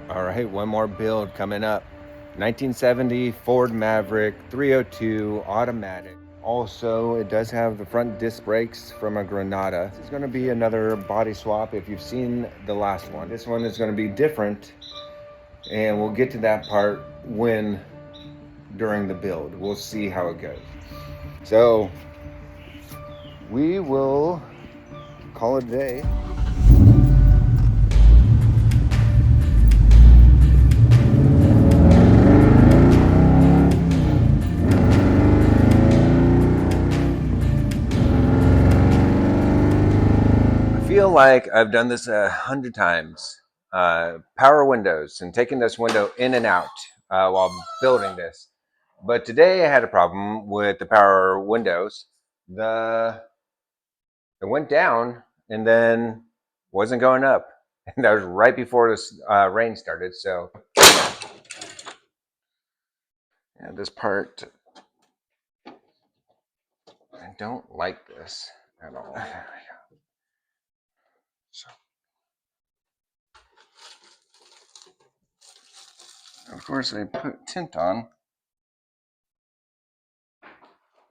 All right, one more build coming up. 1970 Ford Maverick 302 automatic. Also, it does have the front disc brakes from a Granada. This is going to be another body swap if you've seen the last one. This one is going to be different, and we'll get to that part during the build. We'll see how it goes. So, we will call it a day. I feel like I've done this 100 times. Power windows and taking this window in and out while building this. But today I had a problem with the power windows. It went down and then wasn't going up. And that was right before this rain started. So yeah, this part, I don't like this at all. So, of course, I put tint on.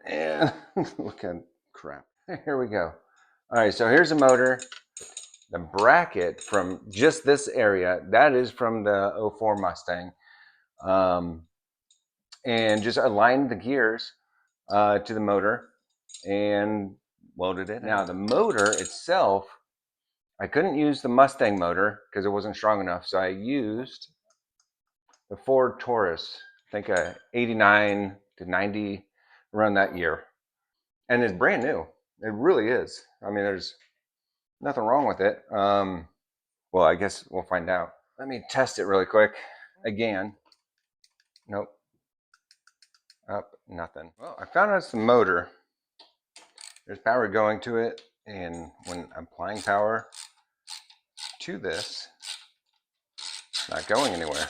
And look at crap. Here we go. All right, so here's a motor. The bracket from just this area, that is from the '04 Mustang. And just aligned the gears to the motor and welded it. Now, the motor itself, I couldn't use the Mustang motor because it wasn't strong enough. So I used the Ford Taurus, I think 89 to 90, around that year. And it's brand new. It really is. I mean, there's nothing wrong with it. Well, I guess we'll find out. Let me test it really quick. Again. Nope. Up, nothing. Well, I found out it's the motor. There's power going to it, and when I'm applying power to this, it's not going anywhere.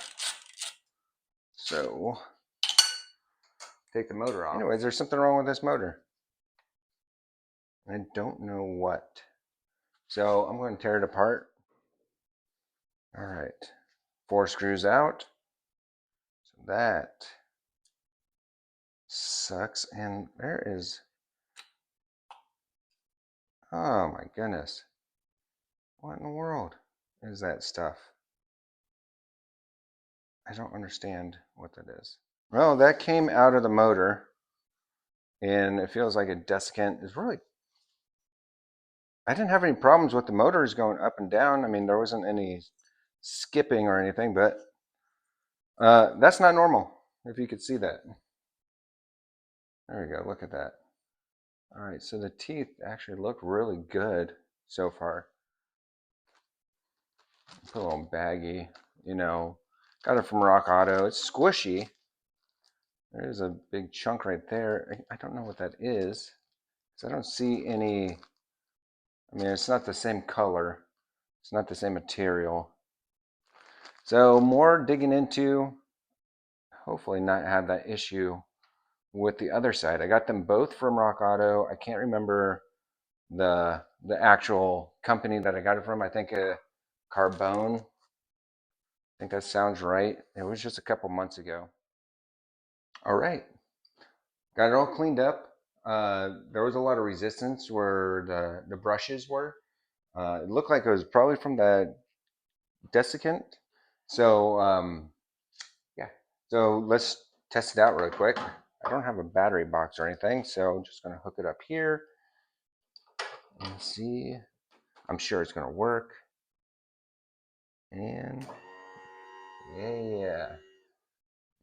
So, take the motor off. Anyways, there's something wrong with this motor. I don't know what. So, I'm going to tear it apart. All right. 4 screws out. So that sucks. And there is, oh my goodness. What in the world is that stuff? I don't understand what that is. Well, that came out of the motor, and it feels like a desiccant is really, I didn't have any problems with the motors going up and down. I mean, there wasn't any skipping or anything, but that's not normal, if you could see that. There we go, look at that. All right, so the teeth actually look really good so far. It's a little baggy, you know. Got it from Rock Auto. It's squishy. There's a big chunk right there. I don't know what that is, because I don't see any. I mean, it's not the same color. It's not the same material. So more digging into, hopefully not have that issue with the other side. I got them both from Rock Auto. I can't remember the actual company that I got it from. I think Carbone. I think that sounds right. It was just a couple months ago. All right, got it all cleaned up. There was a lot of resistance where the brushes were. It looked like it was probably from the desiccant. So yeah, so let's test it out really quick. I don't have a battery box or anything, so I'm just gonna hook it up here and see. I'm sure it's gonna work. And yeah,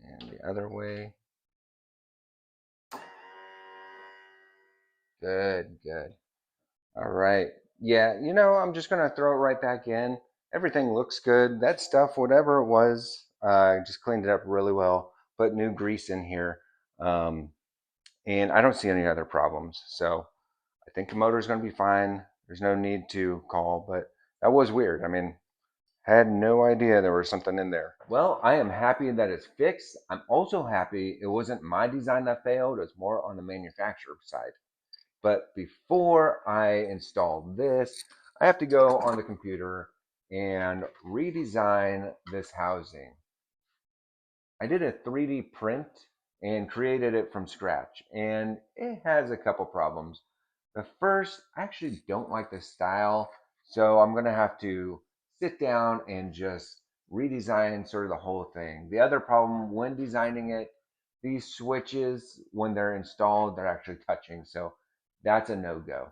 and the other way. Good, good. All right. Yeah, you know, I'm just gonna throw it right back in. Everything looks good. That stuff, whatever it was, just cleaned it up really well. Put new grease in here, and I don't see any other problems. So I think the motor is going to be fine. There's no need to call, but that was weird. I mean, had no idea there was something in there. Well, I am happy that it's fixed. I'm also happy it wasn't my design that failed. It was more on the manufacturer side. But before I install this, I have to go on the computer and redesign this housing. I did a 3D print and created it from scratch, and it has a couple problems. The first, I actually don't like the style, so I'm going to have to sit down and just redesign sort of the whole thing. The other problem when designing it, these switches, when they're installed, they're actually touching, so that's a no-go.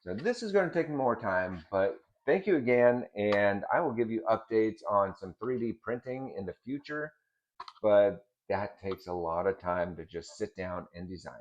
So this is going to take more time, but thank you again, and I will give you updates on some 3D printing in the future, but that takes a lot of time to just sit down and design.